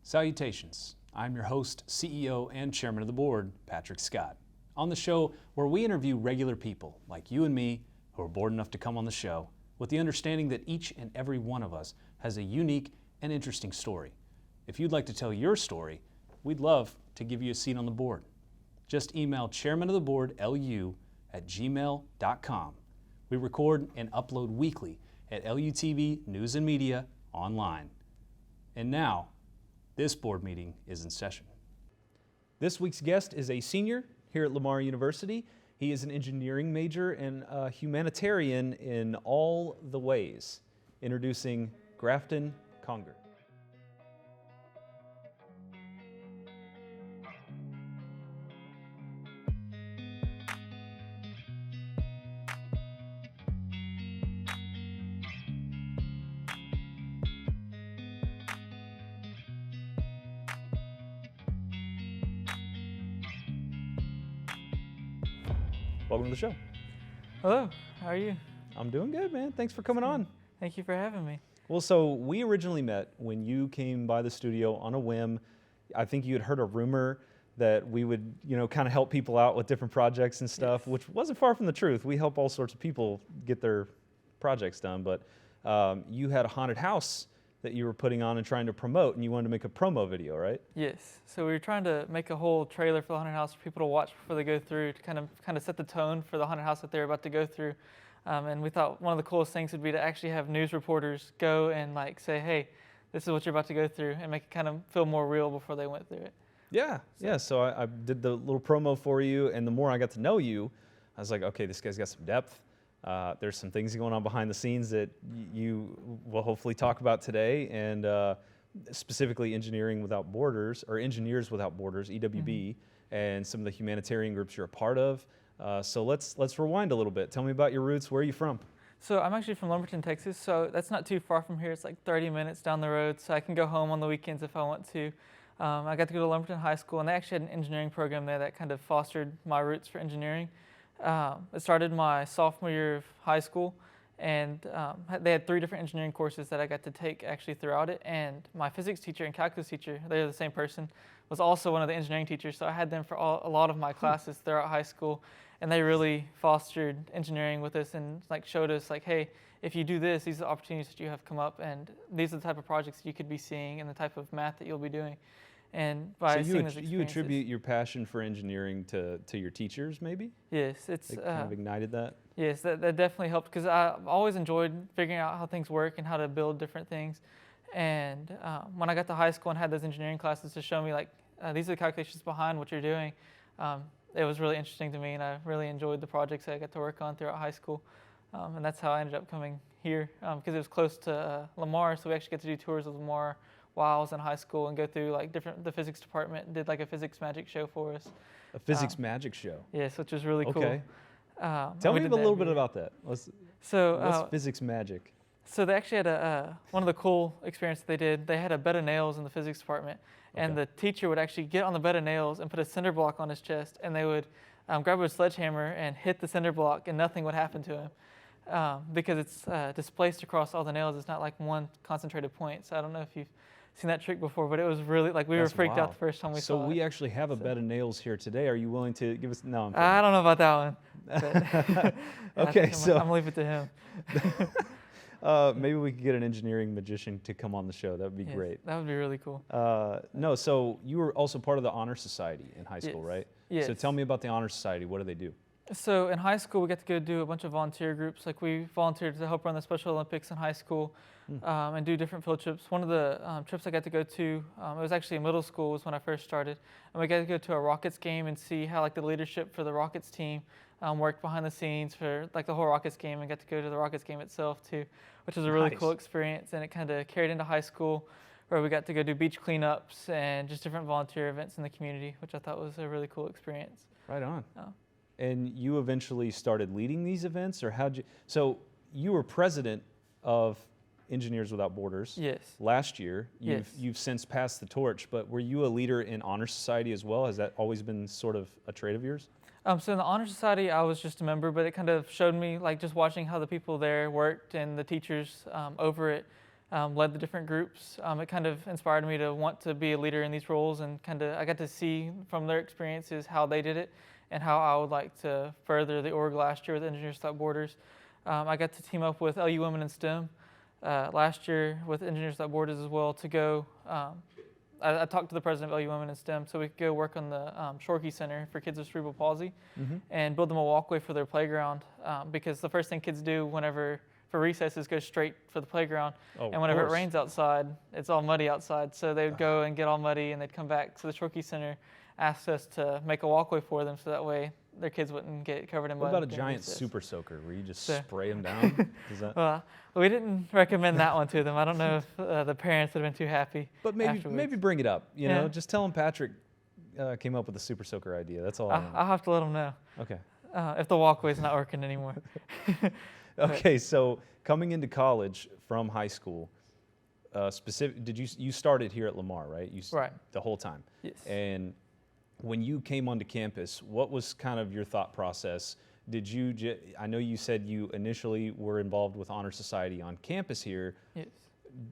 Salutations. I'm your host, CEO, and Chairman of the Board, Patrick Scott. On the show, where we interview regular people like you and me who are bored enough to come on the show, with the understanding that each and every one of us has a unique and interesting story. If you'd like to tell your story, we'd love to give you a seat on the board. Just email chairmanoftheboardlu@gmail.com. We record and upload weekly at LUTV News and Media online. And now, this board meeting is in session. This week's guest is a senior here at Lamar University. He is an engineering major and a humanitarian in all the ways. Introducing Grafton Conger. Welcome to the show. Hello, how are you? I'm doing good, man. Thanks for coming on. Thank you for having me. Well, so we originally met when you came by the studio on a whim. I think you had heard a rumor that we would, kind of help people out with different projects and stuff, Yes. which wasn't far from the truth. We help all sorts of people get their projects done, but you had a haunted house that you were putting on and trying to promote, and you wanted to make a promo video, right? Yes, so we were trying to make a whole trailer for the haunted house for people to watch before they go through, to kind of set the tone for the haunted house that they're about to go through. And we thought one of the coolest things would be to actually have news reporters go and say, hey, this is what you're about to go through, and make it kind of feel more real before they went through it. Yeah, so I did the little promo for you, and the more I got to know you, I was like, okay, this guy's got some depth. There's some things going on behind the scenes that you will hopefully talk about today, and specifically Engineering Without Borders, or Engineers Without Borders, EWB, and some of the humanitarian groups you're a part of. So let's rewind a little bit. Tell me about your roots. Where are you from? So I'm actually from Lumberton, Texas, so that's not too far from here. It's like 30 minutes down the road, so I can go home on the weekends if I want to. I got to go to Lumberton High School, and they actually had an engineering program there that kind of fostered my roots for engineering. It started my sophomore year of high school, and they had 3 different engineering courses that I got to take actually throughout it, and my physics teacher and calculus teacher, they're the same person, was also one of the engineering teachers, so I had them for a lot of my classes throughout high school, and they really fostered engineering with us and showed us hey, if you do this, these are the opportunities that you have come up, and these are the type of projects you could be seeing and the type of math that you'll be doing. And by seeing those experiences, you attribute your passion for engineering to your teachers, maybe? Yes, it's they kind of ignited that. Yes, that definitely helped, because I've always enjoyed figuring out how things work and how to build different things. And when I got to high school and had those engineering classes to show me these are the calculations behind what you're doing, it was really interesting to me, and I really enjoyed the projects that I got to work on throughout high school. And that's how I ended up coming here, because it was close to Lamar, so we actually get to do tours of Lamar while I was in high school and go through the physics department, did a physics magic show for us. A physics magic show? Yes, which was really cool. Okay. Tell me a little bit about that. What's physics magic? So they actually had one of the cool experiences they did. They had a bed of nails in the physics department, and the teacher would actually get on the bed of nails and put a cinder block on his chest, and they would grab a sledgehammer and hit the cinder block, and nothing would happen to him. Because it's displaced across all the nails. It's not one concentrated point. So I don't know if you've seen that trick before, but it was really we were freaked out the first time we saw it. So we actually have a bed of nails here today. Are you willing to give us? No, I don't know about that one. But okay, I'm gonna leave it to him. Maybe we could get an engineering magician to come on the show. That would be great. That would be really cool. No, so you were also part of the Honor Society in high school, right? Yes. So tell me about the Honor Society. What do they do? So in high school, we got to go do a bunch of volunteer groups. We volunteered to help run the Special Olympics in high school and do different field trips. One of the trips I got to go to, it was actually in middle school, was when I first started. And we got to go to a Rockets game and see how the leadership for the Rockets team worked behind the scenes for the whole Rockets game, and got to go to the Rockets game itself too, which was a really cool experience. And it kind of carried into high school, where we got to go do beach cleanups and just different volunteer events in the community, which I thought was a really cool experience. Right on. And you eventually started leading these events, or how'd you? So you were president of Engineers Without Borders. Yes. Last year. You've since passed the torch, but were you a leader in Honor Society as well? Has that always been sort of a trait of yours? So in the Honor Society, I was just a member, but it kind of showed me, just watching how the people there worked and the teachers over it, led the different groups. It kind of inspired me to want to be a leader in these roles, and I got to see from their experiences how they did it and how I would like to further the org last year with Engineers Without Borders. I got to team up with LU Women in STEM last year with Engineers Without Borders as well to go. I talked to the president of LU Women in STEM so we could go work on the Shorkey Center for kids with cerebral palsy and build them a walkway for their playground, because the first thing kids do whenever for recess is go straight for the playground. And whenever it rains outside, it's all muddy outside. So they would go and get all muddy and they'd come back. So the Shorkey Center asked us to make a walkway for them so that way their kids wouldn't get covered in mud. What about a giant super soaker where you just spray them down? Well, we didn't recommend that one to them. I don't know if the parents would have been too happy. But maybe bring it up. You know, just tell them Patrick came up with the super soaker idea. That's all. I'll have to let them know. Okay. If the walkway's not working anymore. Okay, so coming into college from high school, you started here at Lamar, right? Right. The whole time. Yes. And when you came onto campus, what was kind of your thought process? I know you said you initially were involved with Honor Society on campus here. Yes.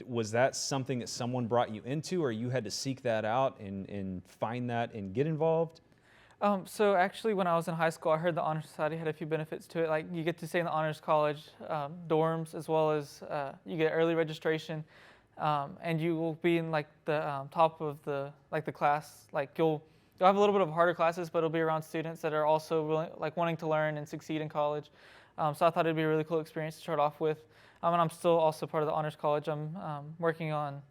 Was that something that someone brought you into, or you had to seek that out and find that and get involved? So actually, when I was in high school, I heard the Honor Society had a few benefits to it. Like you get to stay in the Honors College dorms, as well as you get early registration, and you will be in like the top of the class. Like you'll have a little bit of harder classes, but it'll be around students that are also really wanting to learn and succeed in college. So I thought it'd be a really cool experience to start off with. And I'm still also part of the Honors College. I'm working on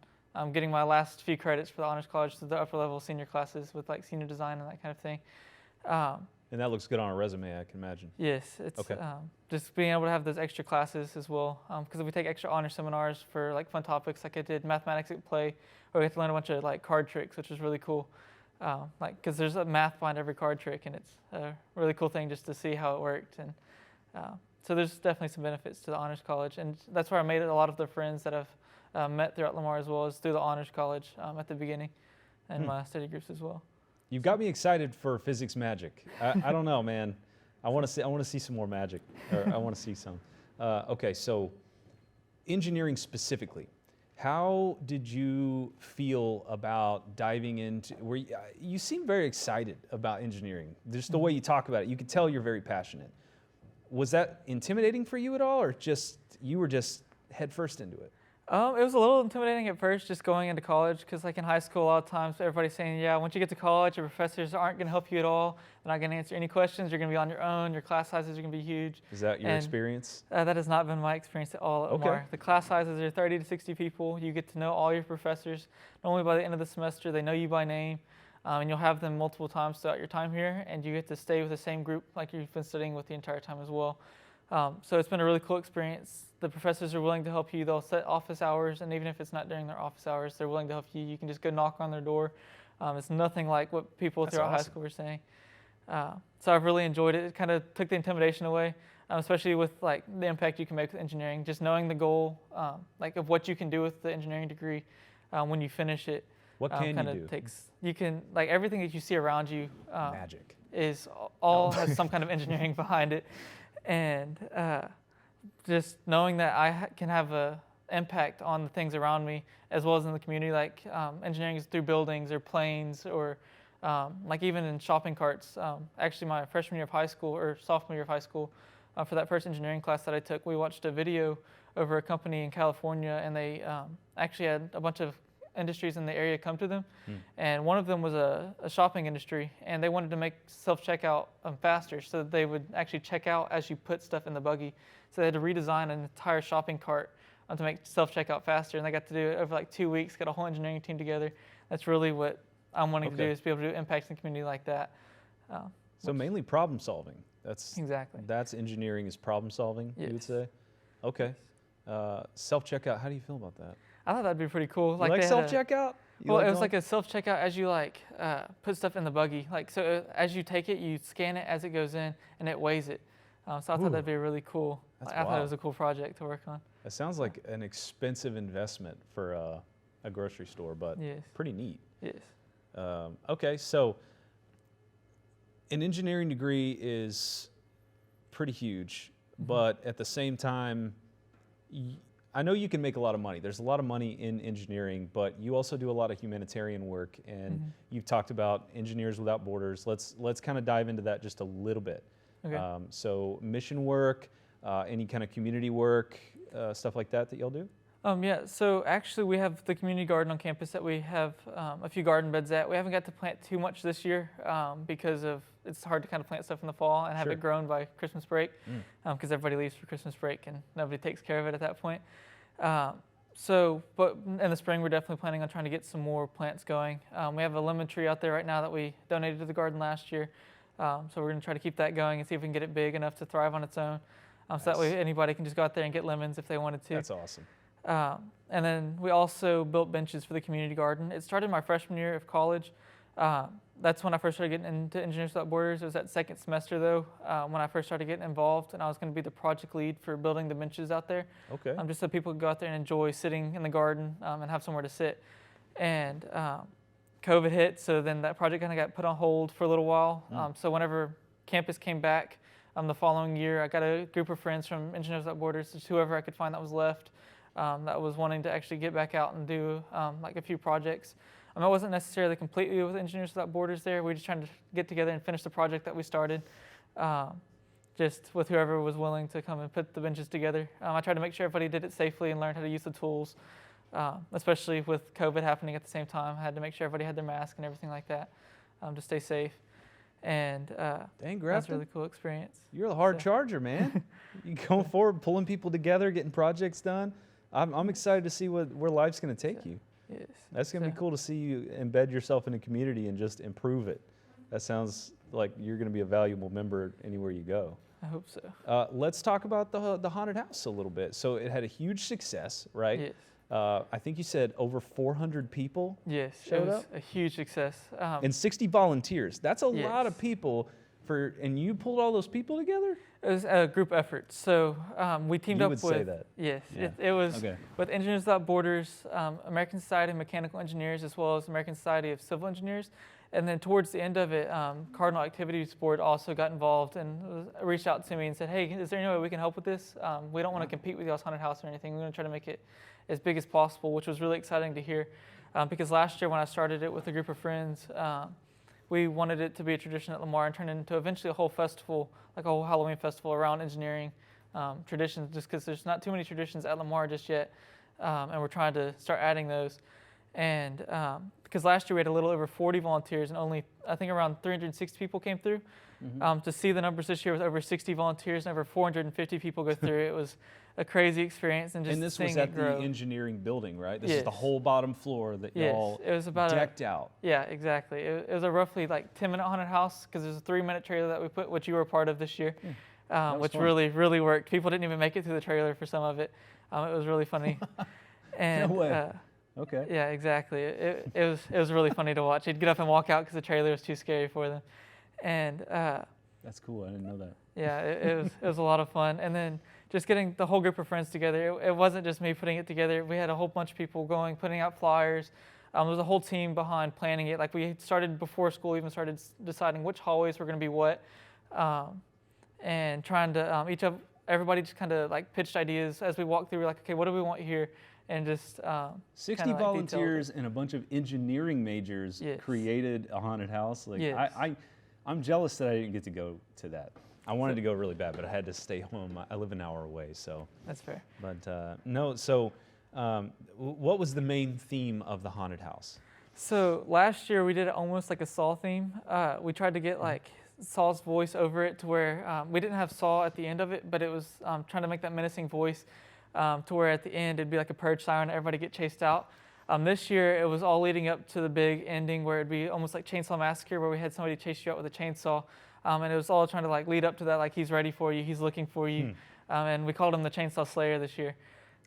getting my last few credits for the Honors College to the upper level senior classes with like senior design and that kind of thing. And that looks good on a resume, I can imagine. Yes, it's okay. Just being able to have those extra classes as well. Because if we take extra honor seminars for like fun topics, like I did mathematics at play, where we had to learn a bunch of like card tricks, which was really cool. Because there's a math behind every card trick, and it's a really cool thing just to see how it worked. And so there's definitely some benefits to the Honors College, and that's where I made a lot of the friends that I've met throughout Lamar as well, as through the Honors College at the beginning, and my study groups as well. You've got me excited for physics magic. I don't know, man. I want to see some more magic, or I want to see some. Okay, so engineering specifically. How did you feel about diving into, you seem very excited about engineering. Just the way you talk about it, you could tell you're very passionate. Was that intimidating for you at all, or you were just head first into it? It was a little intimidating at first, just going into college, because like in high school, a lot of times everybody's saying, yeah, once you get to college, your professors aren't going to help you at all. They're not going to answer any questions. You're going to be on your own. Your class sizes are going to be huge. Is that your experience? That has not been my experience at all at Lamar. The class sizes are 30 to 60 people. You get to know all your professors. Normally by the end of the semester, they know you by name, and you'll have them multiple times throughout your time here, and you get to stay with the same group like you've been studying with the entire time as well. So it's been a really cool experience. The professors are willing to help you. They'll set office hours, and even if it's not during their office hours, they're willing to help you. You can just go knock on their door. It's nothing like what people throughout high school were saying. So I've really enjoyed it. It kind of took the intimidation away, especially with like the impact you can make with engineering. Just knowing the goal, like of what you can do with the engineering degree when you finish it. What can you do? You can, like everything that you see around you. Magic. Has some kind of engineering behind it. And just knowing that I can have an impact on the things around me as well as in the community, like engineering is through buildings or planes or like even in shopping carts. Actually, my freshman year of high school or sophomore year of high school, for that first engineering class that I took, we watched a video over a company in California, and they actually had a bunch of industries in the area come to them, and one of them was a shopping industry, and they wanted to make self-checkout faster so that they would actually check out as you put stuff in the buggy. So they had to redesign an entire shopping cart to make self-checkout faster, and they got to do it over like 2 weeks, got a whole engineering team together. That's really what I'm wanting to do, is be able to do impacts in the community like that. So mainly problem solving. Exactly. That's engineering is problem solving, yes. You would say? Okay. Self-checkout, how do you feel about that? I thought that'd be pretty cool. Like self-checkout? Well, it was like a self-checkout as you put stuff in the buggy. So as you take it, you scan it as it goes in, and it weighs it. So I thought that'd be really cool. I thought it was a cool project to work on. That sounds like an expensive investment for a grocery store, but pretty neat. Yes. Okay, so an engineering degree is pretty huge, but at the same time, I know you can make a lot of money. There's a lot of money in engineering, but you also do a lot of humanitarian work, and you've talked about Engineers Without Borders. Let's kind of dive into that just a little bit. Okay. So mission work, any kind of community work, stuff like that y'all do? Yeah, so actually we have the community garden on campus that we have a few garden beds at. We haven't got to plant too much this year because it's hard to kind of plant stuff in the fall and have it grown by Christmas break because everybody leaves for Christmas break and nobody takes care of it at that point. But in the spring we're definitely planning on trying to get some more plants going. We have a lemon tree out there right now that we donated to the garden last year. So we're going to try to keep that going and see if we can get it big enough to thrive on its own. So that way anybody can just go out there and get lemons if they wanted to. That's awesome. And then we also built benches for the community garden. It started my freshman year of college. That's when I first started getting into Engineers Without Borders. It was that second semester though, when I first started getting involved, and I was going to be the project lead for building the benches out there. Okay. Just so people could go out there and enjoy sitting in the garden and have somewhere to sit. And COVID hit, so then that project kind of got put on hold for a little while. So whenever campus came back the following year, I got a group of friends from Engineers Without Borders, just whoever I could find that was left. That was wanting to actually get back out and do like a few projects. I wasn't necessarily completely with Engineers Without Borders there. We were just trying to get together and finish the project that we started, just with whoever was willing to come and put the benches together. I tried to make sure everybody did it safely and learned how to use the tools, especially with COVID happening at the same time. I had to make sure everybody had their mask and everything like that to stay safe. And Dang, that's Grafton, a really cool experience. you're the hard charger, man. You going forward, pulling people together, getting projects done. I'm excited to see where life's going to take you. Yes. That's going to be cool to see you embed yourself in a community and just improve it. That sounds like you're going to be a valuable member anywhere you go. I hope so. Let's talk about the haunted house a little bit. So it had a huge success, right? Yes. I think you said over 400 people Yes, showed it was up? a huge success. And 60 volunteers. That's a lot of Yes. people and you pulled all those people together? It was a group effort. So we teamed You up would with. say that. Yes, Yeah. it was Okay. with Engineers Without Borders, American Society of Mechanical Engineers, as well as American Society of Civil Engineers. And then towards the end of it, Cardinal Activities Board also got involved and reached out to me and said, "Hey, is there any way we can help with this? We don't want to compete with y'all's haunted house or anything. We're going to try to make it as big as possible," which was really exciting to hear. Because last year when I started it with a group of friends, we wanted it to be a tradition at Lamar and turn it into eventually a whole festival, like a whole Halloween festival around engineering traditions, just because there's not too many traditions at Lamar just yet, and we're trying to start adding those. And because last year we had a little over 40 volunteers and only, I think, around 360 people came through. To see the numbers this year with over 60 volunteers and over 450 people go through, it was a crazy experience. And just And this seeing was at it the grow. engineering building, right? This is Yes. the whole bottom floor that Yes, y'all it was about decked out. Yeah, exactly. It was a roughly like 10-minute haunted house because there's a 3-minute trailer that we put, which you were a part of this year, was which fun. really worked. People didn't even make it through the trailer for some of it. It was really funny. And No way. Okay. yeah, exactly. It was really funny to watch. They'd get up and walk out because the trailer was too scary for them. And That's cool. I didn't know that. yeah, it was a lot of fun. And then just getting the whole group of friends together. It wasn't just me putting it together. We had a whole bunch of people going, putting out flyers. There was a whole team behind planning it. Like we started before school even started deciding which hallways were going to be what, and trying to everybody just kind of like pitched ideas as we walked through. We're like, okay, what do we want here? And just 60 kinda, like, volunteers and a bunch of engineering majors Yes. created a haunted house. Like Yes. I'm jealous that I didn't get to go to that. I wanted to go really bad, but I had to stay home. I live an hour away, so. That's fair. But no, so what was the main theme of the haunted house? So last year we did it almost like a Saw theme. We tried to get like Saw's voice over it to where we didn't have Saw at the end of it, but it was trying to make that menacing voice to where at the end it'd be like a purge siren, everybody get chased out. This year it was all leading up to the big ending where it'd be almost like Chainsaw Massacre, where we had somebody chase you out with a chainsaw, and it was all trying to like lead up to that, like he's ready for you, he's looking for you, and we called him the Chainsaw Slayer this year.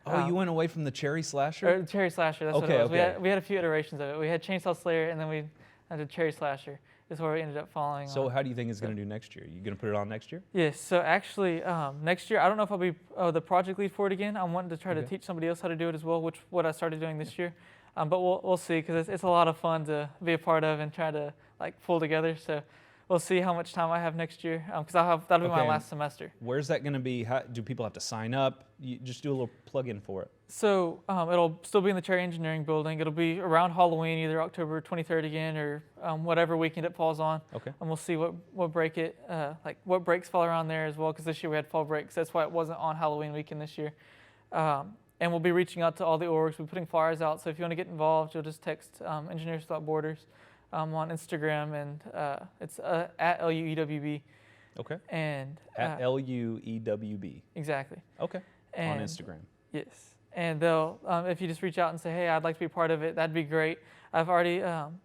Oh, you went away from the cherry slasher? Or Cherry Slasher, that's what it was. Okay. We had a few iterations of it. We had Chainsaw Slayer, and then we had a Cherry Slasher. Is where we ended up following. So on. how do you think it's going to do next year? You going to put it on next year? Yes. So actually, next year I don't know if I'll be the project lead for it again. I'm wanting to try to Okay. teach somebody else how to do it as well, which what I started doing this year. But we'll see because it's a lot of fun to be a part of and try to like pull together. So we'll see how much time I have next year because that'll be my Okay. last semester. Where's that going to be? Do people have to sign up? You just do a little plug-in for it. So it'll still be in the Cherry Engineering building. It'll be around Halloween, either October 23rd again or whatever weekend it falls on. Okay. And we'll see what breaks fall around there as well, because this year we had fall breaks. That's why it wasn't on Halloween weekend this year. And we'll be reaching out to all the orgs. We'll be putting flyers out. So if you want to get involved, you'll just text Engineers Without Borders on Instagram, and it's at LUEWB. Okay. And at LUEWB. Exactly. Okay. And, on Instagram. Yes. And they'll, if you just reach out and say, hey, I'd like to be part of it, that'd be great. I've already,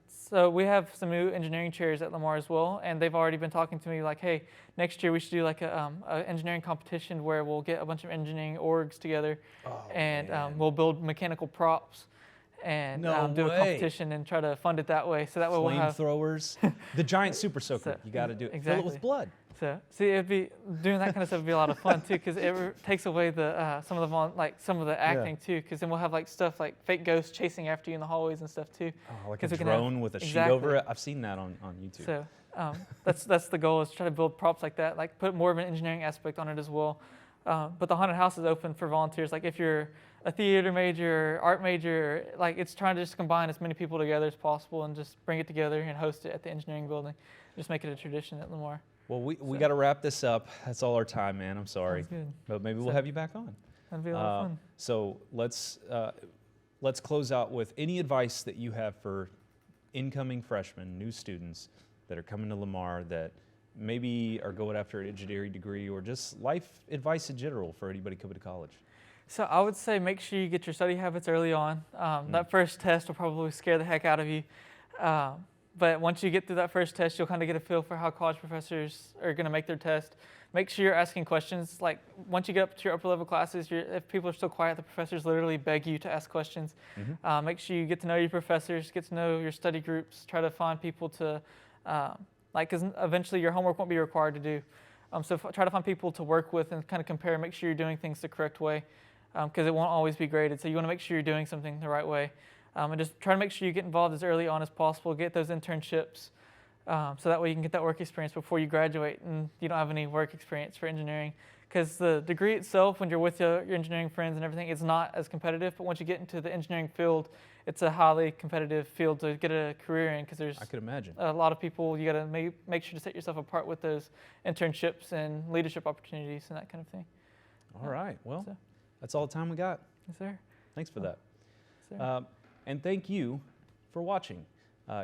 so we have some new engineering chairs at Lamar as well, and they've already been talking to me like, hey, next year we should do like a engineering competition where we'll get a bunch of engineering orgs together, and we'll build mechanical props and do a competition and try to fund it that way. So that way we'll have flamethrowers, the giant super soaker. You got to do it. Exactly. Fill it with blood. So see, it'd be doing that kind of stuff would be a lot of fun too, because it takes away the some of the acting too, because then we'll have like stuff like fake ghosts chasing after you in the hallways and stuff too. Oh, like a drone with a sheet over it. I've seen that on YouTube. So that's the goal, is to try to build props like that, like put more of an engineering aspect on it as well. But the haunted house is open for volunteers. Like if you're a theater major, art major, like it's trying to just combine as many people together as possible and just bring it together and host it at the engineering building. Just make it a tradition at Lamar. Well, we got to wrap this up. That's all our time, man. I'm sorry. Sounds good. But maybe we'll have you back on. That'd be a lot of fun. So let's close out with any advice that you have for incoming freshmen, new students that are coming to Lamar that maybe are going after an engineering degree, or just life advice in general for anybody coming to college. So I would say make sure you get your study habits early on. That first test will probably scare the heck out of you. But once you get through that first test, you'll kind of get a feel for how college professors are going to make their test. Make sure you're asking questions. Like once you get up to your upper level classes, if people are still quiet, the professors literally beg you to ask questions. Make sure you get to know your professors, get to know your study groups, try to find people to, because eventually your homework won't be required to do. So try to find people to work with and kind of compare, make sure you're doing things the correct way, because it won't always be graded. So you want to make sure you're doing something the right way. And just try to make sure you get involved as early on as possible, get those internships, so that way you can get that work experience before you graduate and you don't have any work experience for engineering. Because the degree itself, when you're with your engineering friends and everything, it's not as competitive, but once you get into the engineering field, it's a highly competitive field to get a career in, because there's I could imagine a lot of people. You got to make sure to set yourself apart with those internships and leadership opportunities and that kind of thing. All right, well, that's all the time we got. Yes, sir. Thanks for that. Yes, sir. And thank you for watching.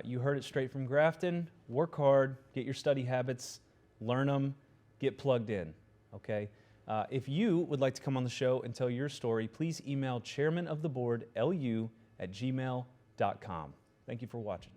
You heard it straight from Grafton. Work hard, get your study habits, learn them, get plugged in, okay? If you would like to come on the show and tell your story, please email chairmanoftheboardlu@gmail.com. Thank you for watching.